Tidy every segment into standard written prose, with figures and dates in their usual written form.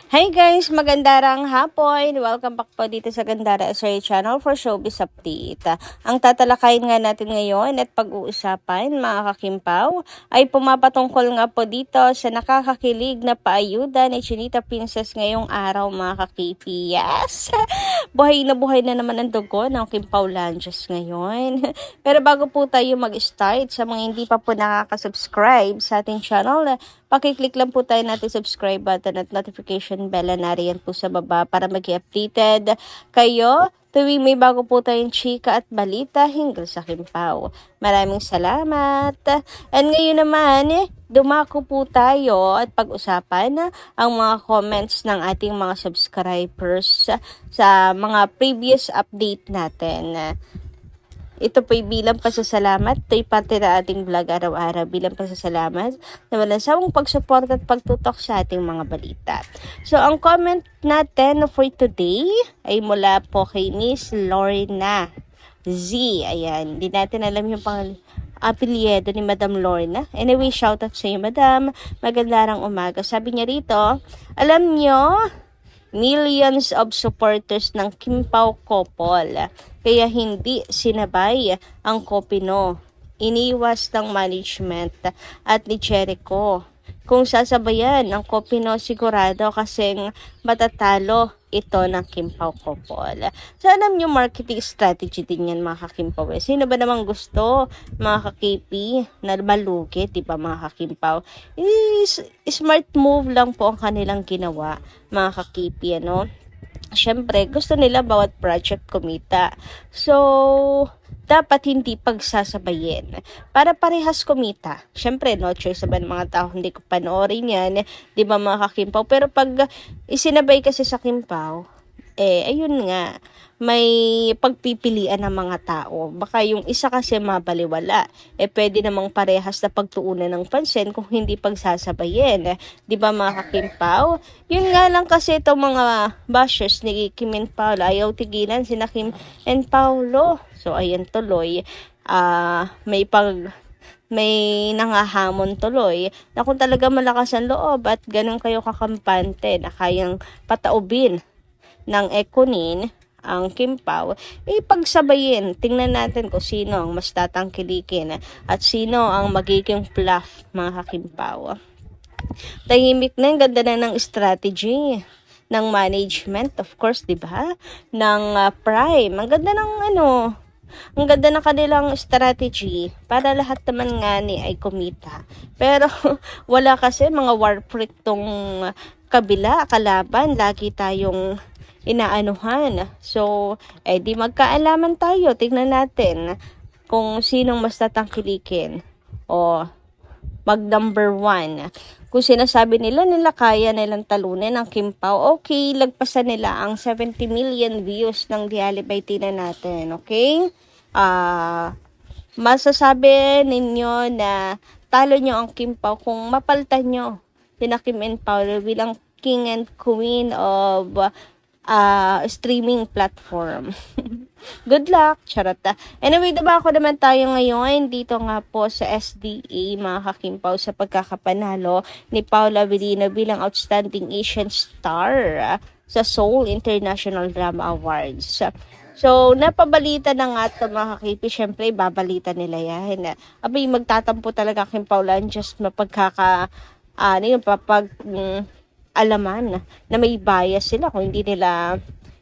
Hi guys! Magandang hapon! Welcome back po dito sa Gandara SRA Channel for Showbiz Update. Ang tatalakayin nga natin ngayon at pag-uusapan mga kakimpaw ay pumapatungkol nga po dito sa nakakakilig na paayuda ni Chinita Princess ngayong araw mga kakipi. Yes! Buhay na naman ang dugo ng Kimpaw Langes ngayon. Pero bago po tayo mag-start, sa mga hindi pa po nakaka-subscribe sa ating channel, pakiclick lang po tayo natin subscribe button at notification bell na nariyan po sa baba para mag-updated kayo tuwing may bago po tayong chika at balita hinggil sa Kimpaw. Maraming salamat. And ngayon naman, dumako po tayo at pag-usapan ang mga comments ng ating mga subscribers sa mga previous update natin. Ito po'y bilang pasasalamat. Ito'y parte na ating vlog araw-araw bilang pasasalamat na walang sawang pagsuporta at pagtutok sa ating mga balita. So, ang comment natin for today ay mula po kay Miss Lorna Z. Ayan, hindi natin alam yung apelyido ni Madam Lorna. Anyway, shoutout sa iyo, Madam. Magandang umaga. Sabi niya rito, alam nyo, millions of supporters ng Kimpaw couple. Kaya hindi sinabay ang Kopino. Iniwas ng management at ni Jericho. Kung sasabayan ang Kopino, sigurado kasing matatalo ito ng Kimpaw couple. So, alam nyo, marketing strategy din yan mga kakimpaw. Sino ba namang gusto, mga kakipi, na malugi, diba mga kakimpaw? Smart move lang po ang kanilang ginawa, mga kakipi, ano? Siyempre, gusto nila bawat project kumita. So, dapat hindi pagsasabayin. Para parehas kumita. Siyempre, no choice naman mga tao, hindi ko panoorin yan. Di ba mga kakimpaw? Pero pag isinabay kasi sa Kimpaw, ayun nga, may pagpipilian ng mga tao. Baka yung isa kasi mabaliwala. Pwede namang parehas na pagtuunan ng pansin kung hindi pagsasabayin. Di ba mga kakimpaw? Yun nga lang kasi itong mga bashers ni Kim and Paolo, ayaw tigilan sina Kim and Paolo. So, ayan tuloy. May nangahamon tuloy na kung talaga malakas ang loob at ganun kayo kakampante na kayang pataubin ng Econin, ang Kimpaw, pagsabayin. Tingnan natin kung sino ang mas tatangkilikin at sino ang magiging bluff, mga kakimpaw. Tahimik na, ganda na ng strategy ng management, of course, di ba? Ng Prime. Ang ganda ng ang ganda ng kanilang strategy para lahat naman nga ni ay kumita. Pero wala kasi mga war freak tong kabila, kalaban. Lagi tayong inaanuhan. So, di magkaalaman tayo. Tignan natin kung sinong mas tatangkilikin. O, mag number 1. Kung sinasabi nila kaya nilang talunin ang Kimpaw, okay, lagpasan nila ang 70 million views ng Dialibay Tina natin, okay? Masasabi ninyo na talo nyo ang Kimpaw kung mapalitan nyo sina Kim and Paolo bilang king and queen of streaming platform. Good luck, charot. Anyway, ako naman tayo ngayon dito nga po sa SDA, mga kakimpaw, sa pagkakapanalo ni Paula Avellino bilang Outstanding Asian Star sa Seoul International Drama Awards. So, napabalita na nga ito mga kakipi. Siyempre, babalita nila yan. Abay, magtatampo talaga Kimpaw Langes alaman na may bias sila kung hindi nila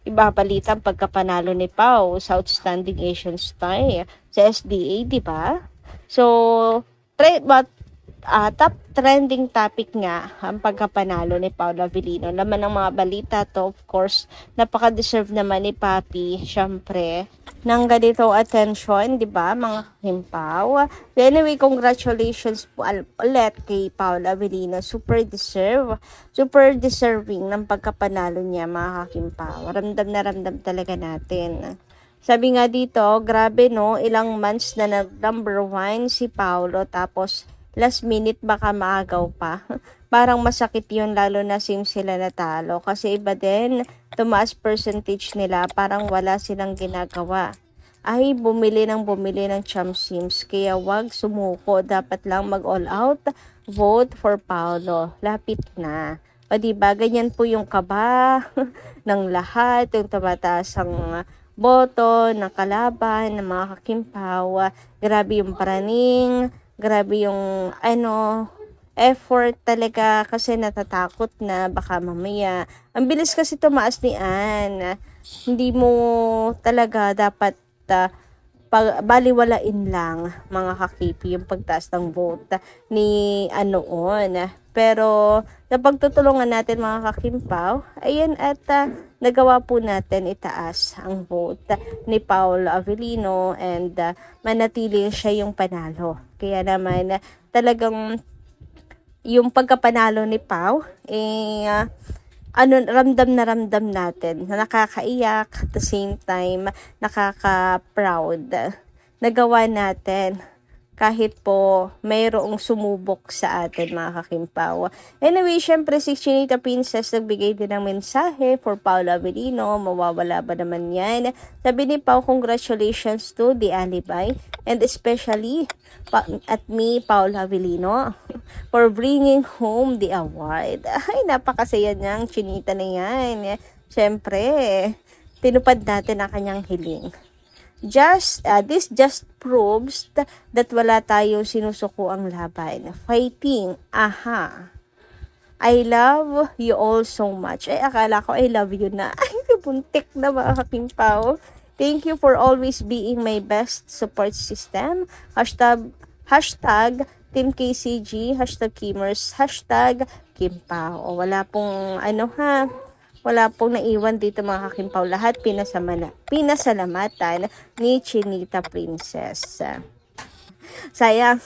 ibabalita ang pagkapanalo ni Pau sa Outstanding Asian Star sa SDA, di ba? So, top trending topic nga ang pagkapanalo ni Paula Avellino. Laman ng mga balita to, of course, napaka-deserve naman ni Papi, syempre, ng ganito attention, di ba, mga Kimpaw? Anyway, congratulations po ulit kay Paula Avellino. Super deserving ng pagkapanalo niya, mga Kimpaw. Ramdam na ramdam talaga natin. Sabi nga dito, grabe no, ilang months na number 1 si Paolo, tapos last minute baka maagaw pa. Parang masakit yun, lalo na sila natalo. Kasi iba din, tumaas percentage nila, parang wala silang ginagawa. Ay, bumili ng Cham Sims. Kaya wag sumuko, dapat lang mag all out. Vote for Paolo. Lapit na. O diba, ganyan po yung kaba ng lahat, yung tumataas ang boto ng kalaban, ng mga kakimpaw. Grabe yung paraning, grabe yung effort talaga kasi natatakot na baka mamaya. Ang bilis kasi tumaas ni Ann. Hindi mo talaga dapat baliwalain lang mga kakipi yung pagtaas ng vote ni anoon. Pero napagtutulungan natin mga kakimpaw, ayan at nagawa po natin itaas ang vote ni Paul Avellino and manatili siya yung panalo. Kaya naman talagang yung pagkapanalo ni Pau, ramdam na ramdam natin na nakakaiyak at the same time nakaka-proud. Nagawa natin kahit po mayroong sumubok sa atin mga kakimpaw. Anyway, syempre si Chinita Princess nagbigay din ng mensahe for Paul Avellino. Mawawala ba naman yan? Sabi ni Pau, congratulations to the Alibay and especially at me, Paul Avellino, for bringing home the award. Ay, napakasaya niyang Chinita na yan. Syempre, tinupad natin ang kanyang hiling. This just proves that wala tayo sinusuko ang laban. Fighting. Aha. I love you all so much. Ay, akala ko I love you na. Ay, buntik na mga kakimpaw. Thank you for always being my best support system. Hashtag Team KCG, hashtag Kimers, hashtag Kimpaw. O, wala pong wala pong naiwan dito mga kakimpaw. Lahat pinasalamatan ni Chinita Princess. Sayang,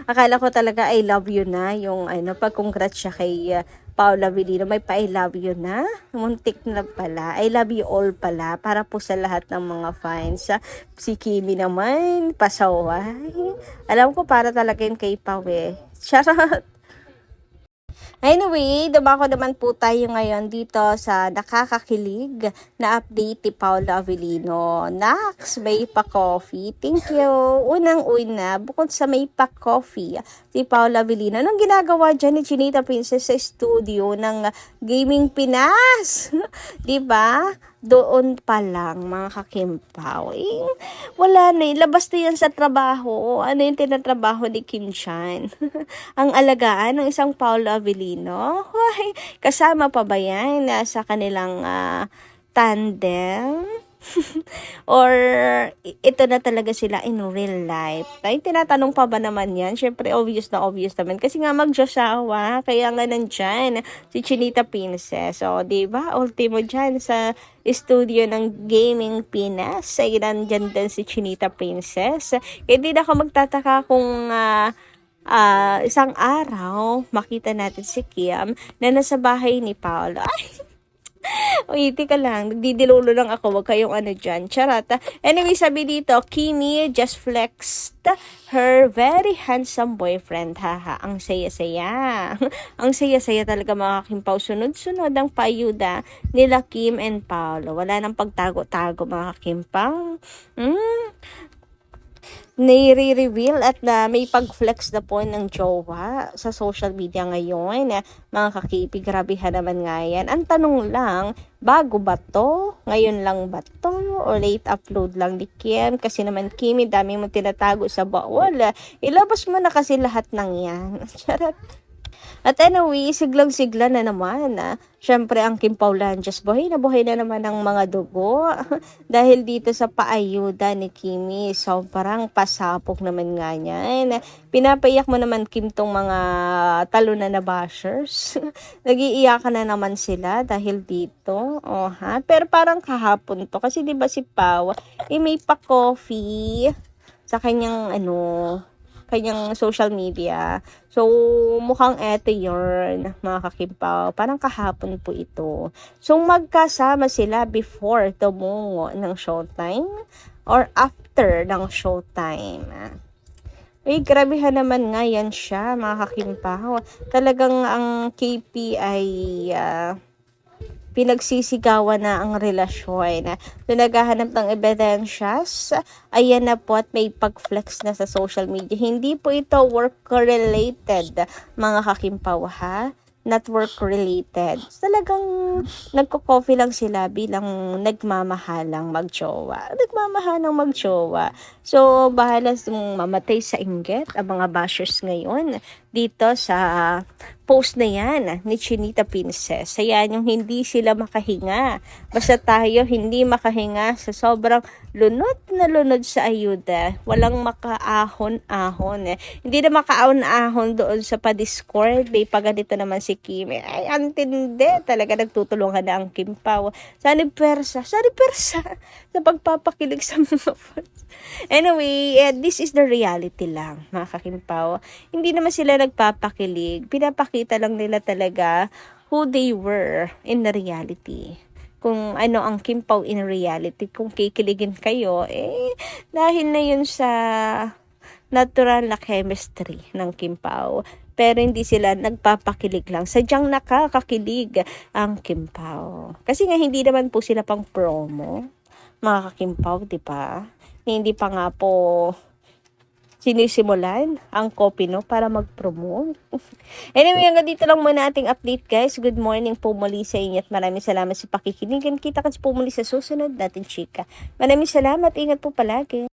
akala ko talaga I love you na. Yung pag-congrats siya kay Paul Avellino. May pa I love you na. Muntik na pala. I love you all pala. Para po sa lahat ng mga fans. Si Kimi naman, pasaway. Alam ko para talaga yun kay Pau eh. Charot. Anyway, dumako naman po tayo ngayon dito sa nakakakilig na update ni Paula Avellino. Nax, may pa-coffee. Thank you. Unang-una, bukod sa may pa-coffee, si Paula Avellino, anong ginagawa dyan ni Chinita Princess sa studio ng Gaming Pinas? Diba? Doon pa lang, mga kakimpaw. Wala na, labas na yan sa trabaho. Ano yung tinatrabaho ni Kim Chan? Ang alagaan ng isang Paula Avellino? Hoy, kasama pa ba yan sa kanilang tandem? Or ito na talaga sila in real life? Ay, tinatanong pa ba naman yan? Syempre, obvious naman. Kasi nga magjosawa, kaya nga nandyan si Chinita Princess. O, diba? Ultimo dyan sa studio ng Gaming Pinas. Ay, nandyan din si Chinita Princess. Kaya di na ako magtataka kung isang araw makita natin si Kim na nasa bahay ni Paul. Ay, uy, tika lang. Nagdidilulo lang ako. Huwag kayong dyan. Charata. Anyway, sabi dito, Kimi just flexed her very handsome boyfriend. Haha, ang saya-saya. Ang saya-saya talaga mga Kimpaw. Sunod-sunod ang payuda nila Kim and Paolo. Wala nang pagtago-tago mga Kimpaw. Nire-reveal at may pag-flex na po ng jowa sa social media ngayon. Mga kakipi, grabehan naman nga yan. Ang tanong lang, bago ba to? Ngayon lang ba to? O late upload lang ni Kim? Kasi naman Kimi, dami mo tinatago sa bawal. Ilabas mo na kasi lahat ng yan. Charot. At anyway, siglang-sigla na naman. Siyempre, ang Kim Paulanjas, buhay na naman ang mga dugo. Dahil dito sa paayuda ni Kimi, sobrang pasapok naman nga niyan. Pinapaiyak mo naman, Kim, tong mga talunan na bashers. Nag-iiyakan na naman sila dahil dito. Pero parang kahapon to. Kasi diba si Pau, may pa-coffee sa kanyang kanyang social media. So, mukhang eto yun, mga kakimpaw. Parang kahapon po ito. So, magkasama sila before tumungo ng showtime or after ng showtime. Uy, grabehan naman nga yan siya, mga kakimpaw. Talagang ang KP ay pinagsisigawan na ang relasyon. So, naghahanap ng ebidensyas. Ayan na po at may pag-flex na sa social media. Hindi po ito work-related, mga kakimpaw, ha? not work related. Talagang nagko-coffee lang sila bilang nagmamahalang magjowa. Nagmamahalang magjowa. So, bahala mamatay sa inggit ang mga bashers ngayon dito sa post na yan ni Chinita Princess. Ayan, yung hindi sila makahinga. Basta tayo hindi makahinga sa sobrang lunod na lunod sa ayuda. Walang makaahon-ahon eh. Hindi na makaahon-ahon doon sa pa-discord. May paganito naman si Kim. Ay, antindi. Talaga nagtutulungan na ang Kim Pao. Sani persa sa pagpapakilig sa mga fans. Anyway, this is the reality lang, mga kakimpaw. Hindi naman sila nagpapakilig. Pinapakita lang nila talaga who they were in the reality. Kung ano ang Kim Pao in reality. Kung kikiligin kayo, dahil na yun sa natural na chemistry ng Kim Pao. Pero hindi sila nagpapakilig lang. Sadyang nakakakilig ang Kim Pao. Kasi nga hindi naman po sila pang promo, mga kakimpaw, di ba? Hindi pa nga po sinisimulan ang Kopino para mag-promote. Anyway, hanggang dito lang muna ating update, guys. Good morning po muli sa inyo at maraming salamat sa pakikinigan. Kita kasi po muli sa susunod natin, chika. Maraming salamat. Ingat po palagi.